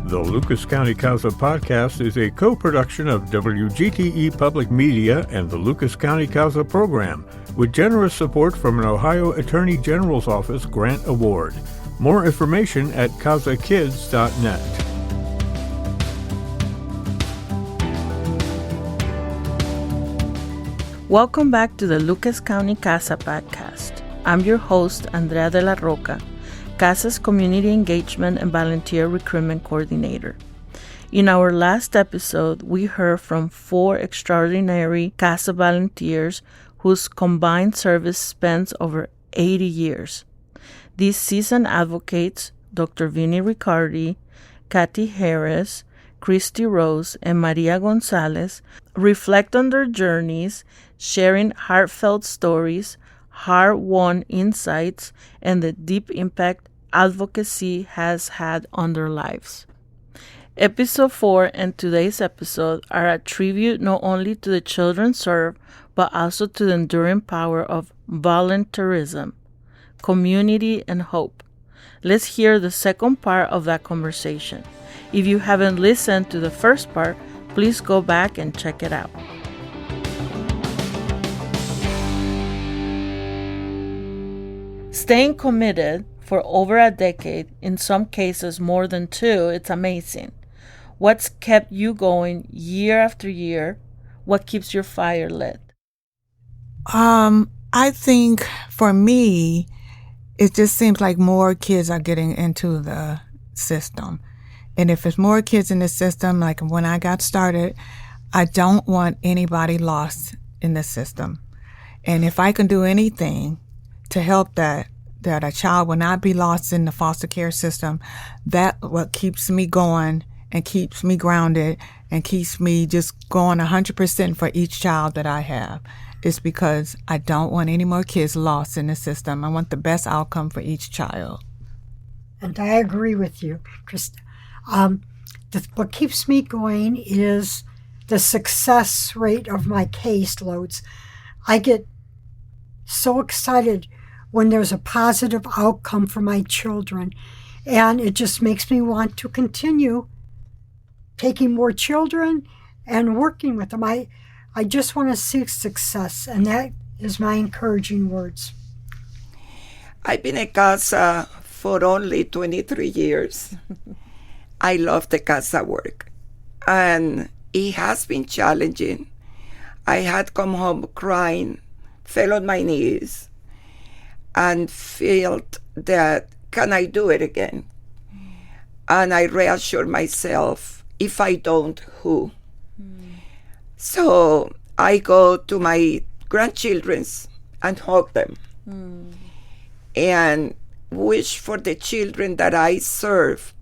The Lucas County CASA podcast is a co-production of WGTE Public Media and the Lucas County CASA program, with generous support from an Ohio Attorney General's Office grant award. More information at casakids.net. Welcome back to the Lucas County CASA podcast. I'm your host, Andrea de la Roca, CASA's Community Engagement and Volunteer Recruitment Coordinator. In our last episode, we heard from 4 extraordinary CASA volunteers whose combined service spans over 80 years. These seasoned advocates, Dr. Vincent Riccardi, Kathleen Harris, Kristi Rose, and Maria Gonzalez, reflect on their journeys, sharing heartfelt stories, hard-won insights, and the deep impact advocacy has had on their lives. Episode 4 and today's episode are a tribute not only to the children served, but also to the enduring power of volunteerism, community, and hope. Let's hear the second part of that conversation. If you haven't listened to the first part, please go back and check it out. Staying committed for over a decade, in some cases more than 2, it's amazing. What's kept you going year after year? What keeps your fire lit? I think for me, it just seems like more kids are getting into the system. And if there's more kids in the system, like when I got started, I don't want anybody lost in the system. And if I can do anything to help that a child will not be lost in the foster care system, that's what keeps me going and keeps me grounded and keeps me just going 100% for each child that I have. It's because I don't want any more kids lost in the system. I want the best outcome for each child. And I agree with you, Krista. What keeps me going is the success rate of my caseloads. I get so excited when there's a positive outcome for my children, and it just makes me want to continue taking more children and working with them. I just want to see success, and that is my encouraging words. I've been at CASA for only 23 years. I love the CASA work, and it has been challenging. I had come home crying, fell on my knees, and felt that, can I do it again? And I reassured myself, if I don't, who? So I go to my grandchildren and hug them and wish for the children that I serve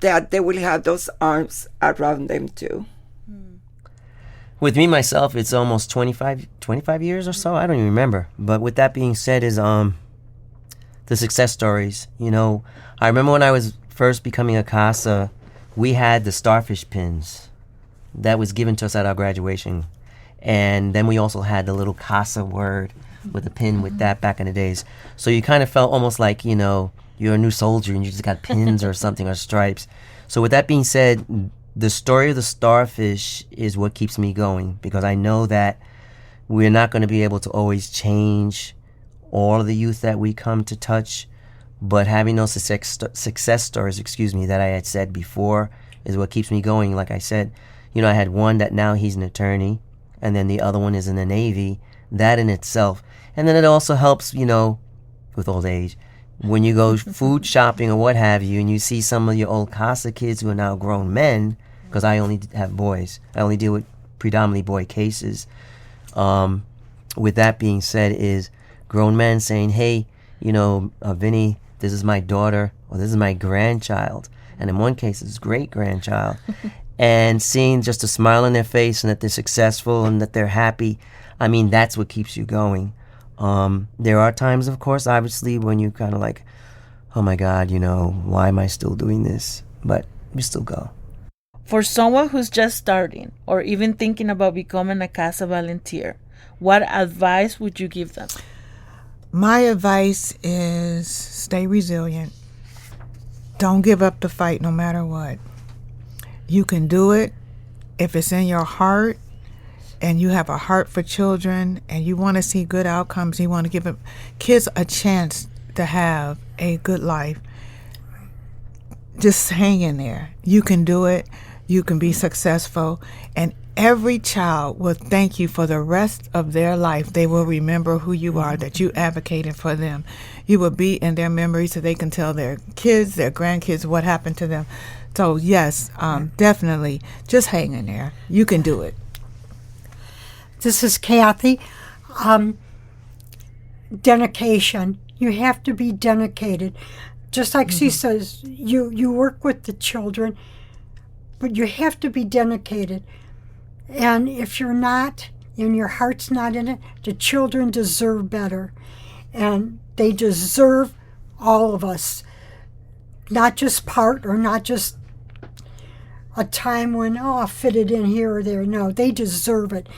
that they will have those arms around them too. With me, myself, it's almost 25 years or so. I don't even remember. But with that being said is the success stories. You know, I remember when I was first becoming a CASA, we had the starfish pins that was given to us at our graduation. And then we also had the little CASA word with a pin with that back in the days. So you kind of felt almost like, you know, you're a new soldier and you just got pins or something or stripes. So with that being said, the story of the starfish is what keeps me going, because I know that we're not going to be able to always change all of the youth that we come to touch, but having those success stories, that I had said before is what keeps me going. Like I said, you know, I had one that now he's an attorney, and then the other one is in the Navy. That in itself. And then it also helps, you know, with old age, when you go food shopping or what have you, and you see some of your old CASA kids who are now grown men, because I only have boys. I only deal with predominantly boy cases. With that being said, is grown men saying, hey, you know, Vinny, this is my daughter, or this is my grandchild. And in one case, it's great-grandchild. And seeing just a smile on their face and that they're successful and that they're happy, I mean, that's what keeps you going. There are times, of course, obviously, when you kind of like, oh my God, you know, why am I still doing this? But we still go. For someone who's just starting or even thinking about becoming a CASA volunteer, what advice would you give them? My advice is stay resilient. don't give up the fight no matter what. You can do it if it's in your heart and you have a heart for children and you want to see good outcomes. You want to give kids a chance to have a good life. Just hang in there. You can do it. You can be successful. And every child will thank you for the rest of their life. They will remember who you are, that you advocated for them. You will be in their memory so they can tell their kids, their grandkids what happened to them. So, yes, definitely, just hang in there. You can do it. This is Kathy. Dedication. You have to be dedicated. Just like she says, you work with the children, but you have to be dedicated. And if you're not, and your heart's not in it, the children deserve better. And they deserve all of us. Not just part or not just a time when, I'll fit it in here or there. No, they deserve it.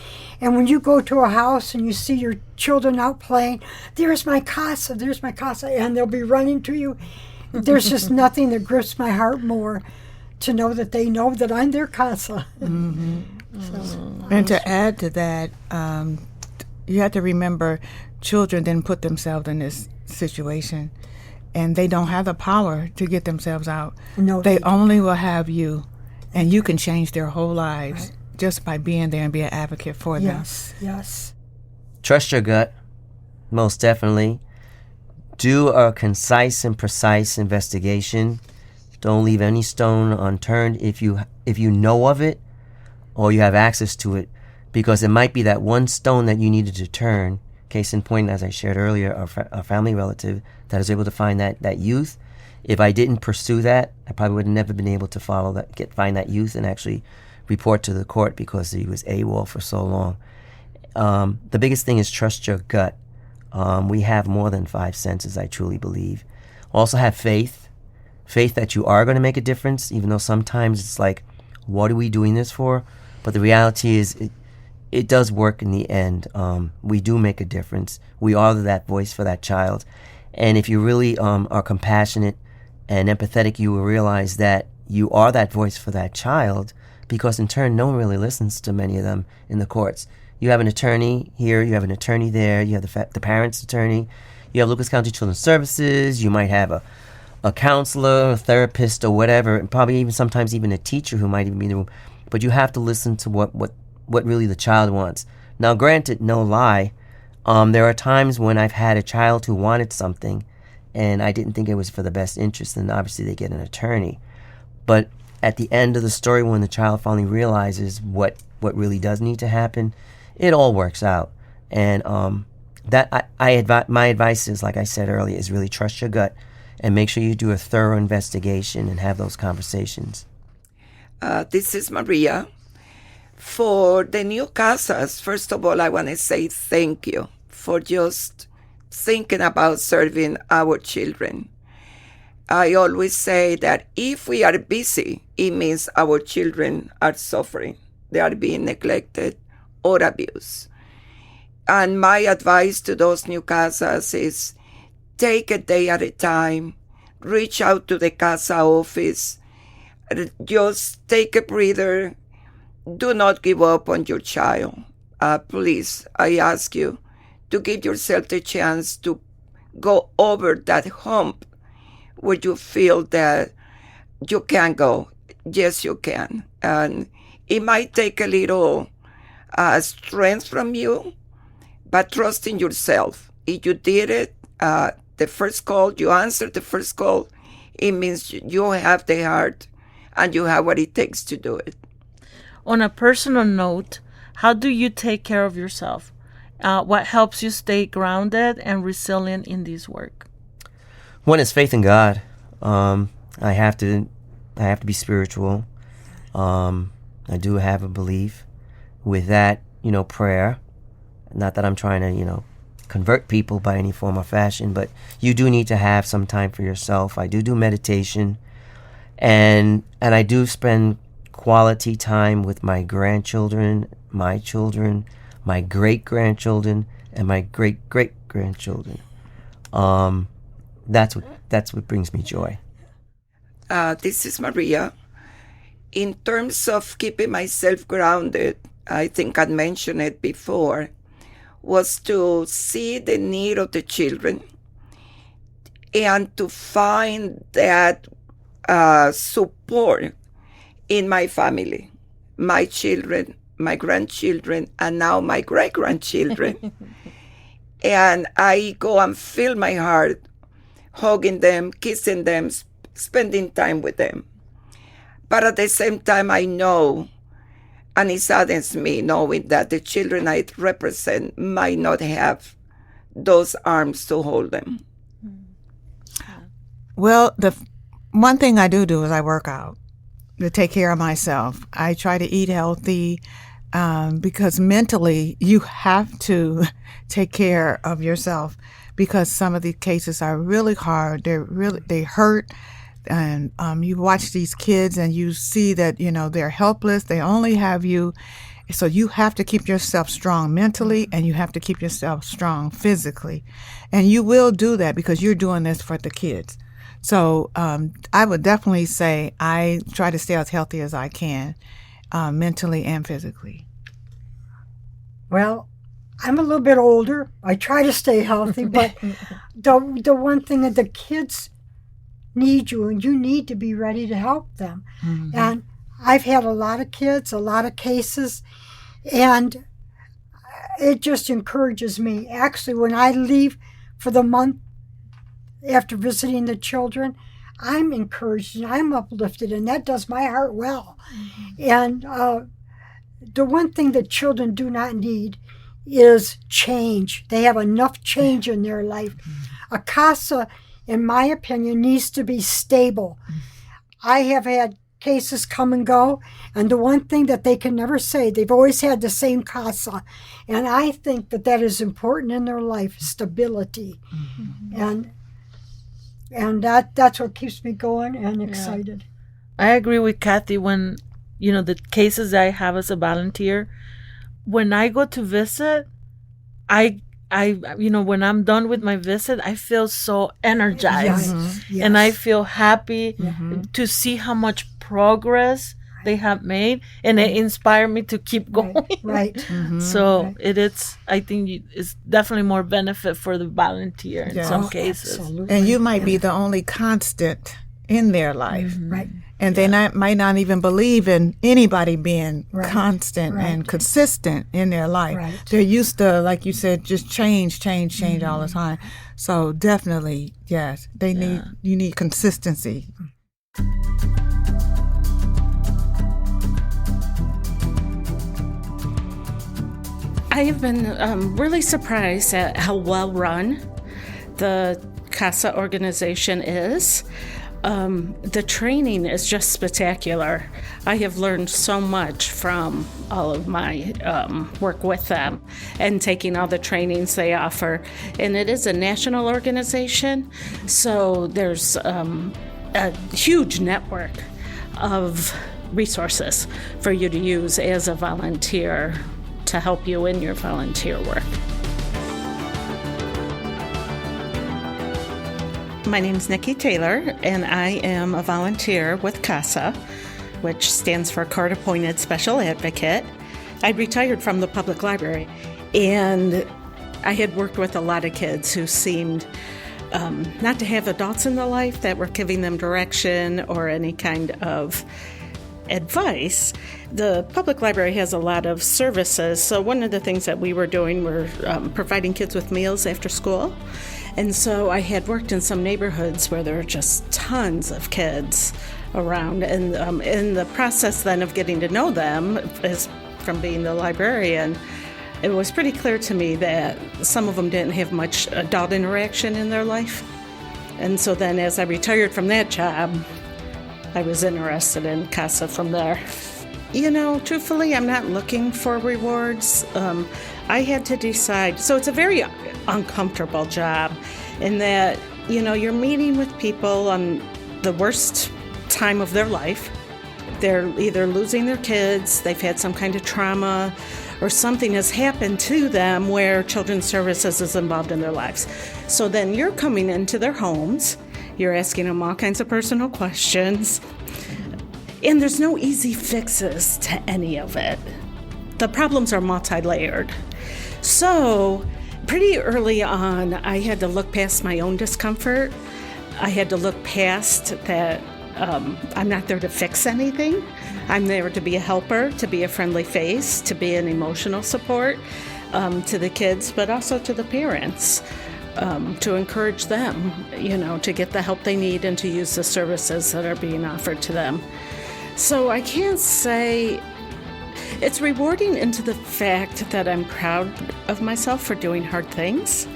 And when you go to a house and you see your children out playing, there's my CASA, and they'll be running to you. There's just nothing that grips my heart more to know that they know that I'm their CASA. And to add to that, you have to remember children didn't put themselves in this situation, and they don't have the power to get themselves out. No, they only will have you, and you can change their whole lives just by being there and be an advocate for them. Yes. Trust your gut, most definitely. Do a concise and precise investigation. Don't leave any stone unturned if you know of it or you have access to it, because it might be that one stone that you needed to turn. Case in point, as I shared earlier, a family relative that was able to find that youth. If I didn't pursue that, I probably would have never been able to find that youth and actually report to the court because he was AWOL for so long. The biggest thing is trust your gut. We have more than 5 senses, I truly believe. Also have faith that you are going to make a difference, even though sometimes it's like, what are we doing this for? But the reality is it does work in the end. We do make a difference. We are that voice for that child. And if you really are compassionate and empathetic, you will realize that you are that voice for that child, because in turn, no one really listens to many of them in the courts. You have an attorney here, you have an attorney there, you have the parent's attorney, you have Lucas County Children's Services, you might have a counselor, a therapist, or whatever, and probably even sometimes even a teacher who might even be in the room. But you have to listen to what really the child wants. Now, granted, no lie, there are times when I've had a child who wanted something and I didn't think it was for the best interest, and obviously they get an attorney. But at the end of the story, when the child finally realizes what really does need to happen, it all works out. And my advice is, like I said earlier, is really trust your gut and make sure you do a thorough investigation and have those conversations. This is Maria. For the new CASAs, first of all, I want to say thank you for just thinking about serving our children. I always say that if we are busy, it means our children are suffering. They are being neglected or abused. And my advice to those new CASAs is take a day at a time, reach out to the CASA office, just take a breather. Do not give up on your child. Please, I ask you to give yourself the chance to go over that hump where you feel that you can go. Yes, you can. And it might take a little strength from you, but trust in yourself. If you did it, the first call, you answered the first call, it means you have the heart and you have what it takes to do it. On a personal note, how do you take care of yourself? What helps you stay grounded and resilient in this work? One is faith in God. I have to be spiritual. I do have a belief. With that, prayer. Not that I'm trying to, convert people by any form or fashion, but you do need to have some time for yourself. I do meditation, and I do spend quality time with my grandchildren, my children, my great-grandchildren, and my great-great-grandchildren. That's what brings me joy. This is Maria. In terms of keeping myself grounded, I think I mentioned it before, was to see the need of the children and to find that support in my family, my children, my grandchildren, and now my great-grandchildren. And I go and fill my heart hugging them, kissing them, spending time with them. But at the same time, I know, and it saddens me knowing that the children I represent might not have those arms to hold them. Well, the one thing I do is I work out to take care of myself. I try to eat healthy because mentally you have to take care of yourself because some of these cases are really hard. They hurt. And you watch these kids and you see that, they're helpless. They only have you. So you have to keep yourself strong mentally and you have to keep yourself strong physically. And you will do that because you're doing this for the kids. So I would definitely say I try to stay as healthy as I can, mentally and physically. Well, I'm a little bit older. I try to stay healthy, but the one thing that the kids need you, and you need to be ready to help them. Mm-hmm. And I've had a lot of kids, a lot of cases, and it just encourages me. Actually, when I leave for the month after visiting the children, I'm encouraged and I'm uplifted, and that does my heart well. Mm-hmm. And the one thing that children do not need is change. They have enough change in their life. Mm-hmm. A CASA, in my opinion, needs to be stable. I have had cases come and go, and the one thing that they can never say, they've always had the same CASA. And I think that is important in their life, stability. Mm-hmm. And that's what keeps me going and excited. Yeah. I agree with Kathy when, the cases I have as a volunteer, when I go to visit, I when I'm done with my visit, I feel so energized. Mm-hmm. Yes. And I feel happy to see how much progress they have made, and it inspired me to keep going. Right. Mm-hmm. So I think it's definitely more benefit for the volunteer in some cases. Absolutely. And you might be the only constant in their life. Mm-hmm. Right. And they might not even believe in anybody being constant and consistent in their life. Right. They're used to, like you said, just change all the time. So definitely, yes, you need consistency. I have been really surprised at how well run the CASA organization is. The training is just spectacular. I have learned so much from all of my work with them and taking all the trainings they offer. And it is a national organization, so there's a huge network of resources for you to use as a volunteer to help you in your volunteer work. My name is Nikki Taylor, and I am a volunteer with CASA, which stands for Court Appointed Special Advocate. I retired from the public library, and I had worked with a lot of kids who seemed not to have adults in their life that were giving them direction or any kind of advice. The public library has a lot of services, so one of the things that we were doing were providing kids with meals after school. And so I had worked in some neighborhoods where there were just tons of kids around. And in the process then of getting to know them, as from being the librarian, it was pretty clear to me that some of them didn't have much adult interaction in their life. And so then as I retired from that job, I was interested in CASA from there. Truthfully, I'm not looking for rewards. I had to decide. So it's a very uncomfortable job in that, you're meeting with people on the worst time of their life. They're either losing their kids, they've had some kind of trauma, or something has happened to them where Children's Services is involved in their lives. So then you're coming into their homes You're asking them all kinds of personal questions. And there's no easy fixes to any of it. The problems are multi-layered. So pretty early on, I had to look past my own discomfort. I had to look past that I'm not there to fix anything. I'm there to be a helper, to be a friendly face, to be an emotional support to the kids, but also to the parents, to encourage them, to get the help they need and to use the services that are being offered to them. So I can't say it's rewarding into the fact that I'm proud of myself for doing hard things,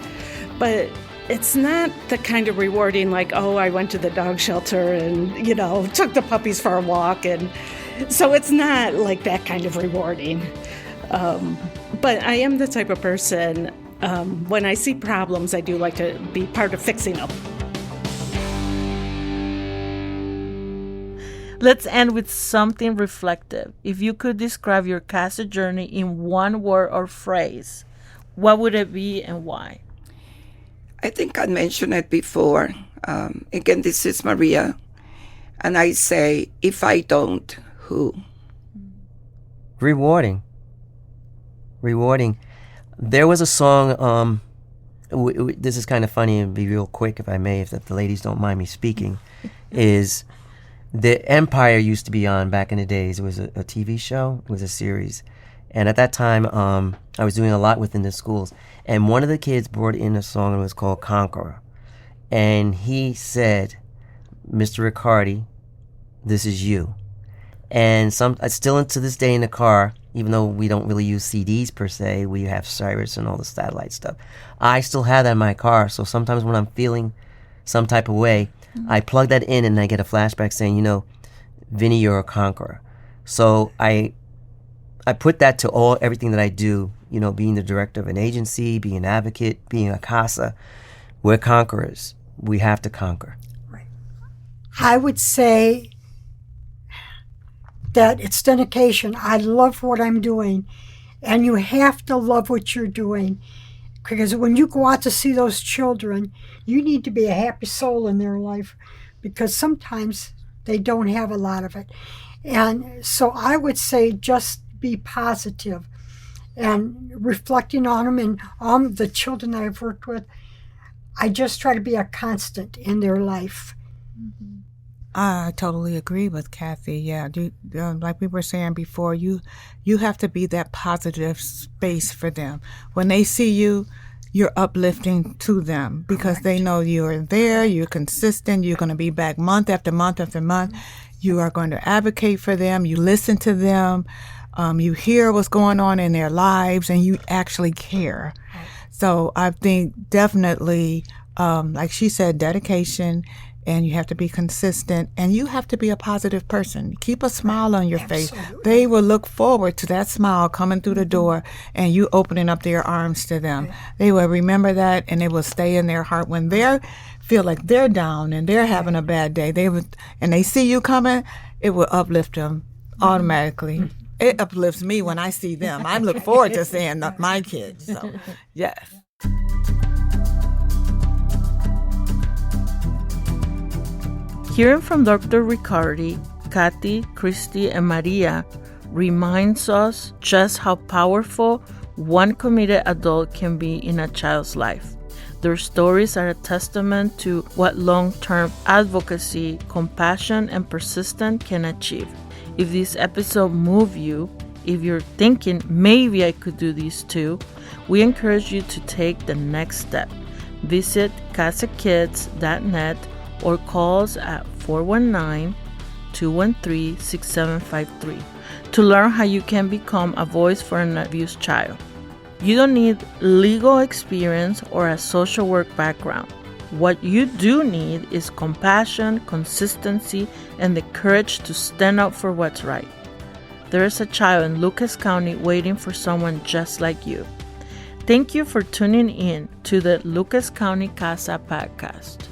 but it's not the kind of rewarding like, oh, I went to the dog shelter and, took the puppies for a walk. And so it's not like that kind of rewarding. But I am the type of person, when I see problems, I do like to be part of fixing them. Let's end with something reflective. If you could describe your CASA journey in one word or phrase, what would it be and why? I think I mentioned it before. Again, this is Maria. And I say, if I don't, who? Rewarding. There was a song, this is kind of funny and be real quick if I may, if the ladies don't mind me speaking, is the Empire used to be on back in the days. It was a TV show. It was a series. And at that time, I was doing a lot within the schools. And one of the kids brought in a song that was called Conqueror. And he said, Mr. Riccardi, this is you. And still to this day in the car, even though we don't really use CDs per se, we have Cyrus and all the satellite stuff. I still have that in my car. So sometimes when I'm feeling some type of way, I plug that in and I get a flashback saying, Vinny, you're a conqueror. So I put that to everything that I do, being the director of an agency, being an advocate, being a CASA. We're conquerors. We have to conquer. Right. I would say that it's dedication. I love what I'm doing, and you have to love what you're doing, because when you go out to see those children, you need to be a happy soul in their life, because sometimes they don't have a lot of it. And so I would say just be positive, and reflecting on them and on the children that I've worked with, I just try to be a constant in their life. I totally agree with Kathy. Yeah, like we were saying before, you have to be that positive space for them. When they see you, you're uplifting to them, because Correct. They know you're there, you're consistent, you're going to be back month after month after month. You are going to advocate for them, you listen to them, you hear what's going on in their lives, and you actually care. So I think definitely, like she said, dedication, and you have to be consistent, and you have to be a positive person. Keep a smile on your face. They will look forward to that smile coming through the door and you opening up their arms to them. They will remember that, and it will stay in their heart when they feel like they're down and they're having a bad day. And they see you coming, it will uplift them automatically. It uplifts me when I see them. I look forward to seeing my kids. So, yes. Hearing from Dr. Riccardi, Kathy, Kristi, and Maria reminds us just how powerful one committed adult can be in a child's life. Their stories are a testament to what long-term advocacy, compassion, and persistence can achieve. If this episode moved you, if you're thinking, maybe I could do this too, we encourage you to take the next step. Visit casakids.net or call us at 419-213-6753 to learn how you can become a voice for an abused child. You don't need legal experience or a social work background. What you do need is compassion, consistency, and the courage to stand up for what's right. There is a child in Lucas County waiting for someone just like you. Thank you for tuning in to the Lucas County CASA podcast.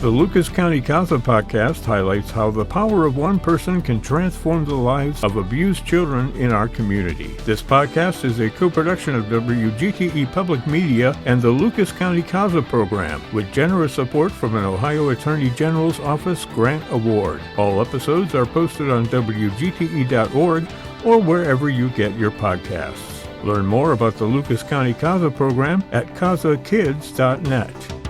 The Lucas County CASA podcast highlights how the power of one person can transform the lives of abused children in our community. This podcast is a co-production of WGTE Public Media and the Lucas County CASA program, with generous support from an Ohio Attorney General's Office Grant Award. All episodes are posted on WGTE.org or wherever you get your podcasts. Learn more about the Lucas County CASA program at casakids.net.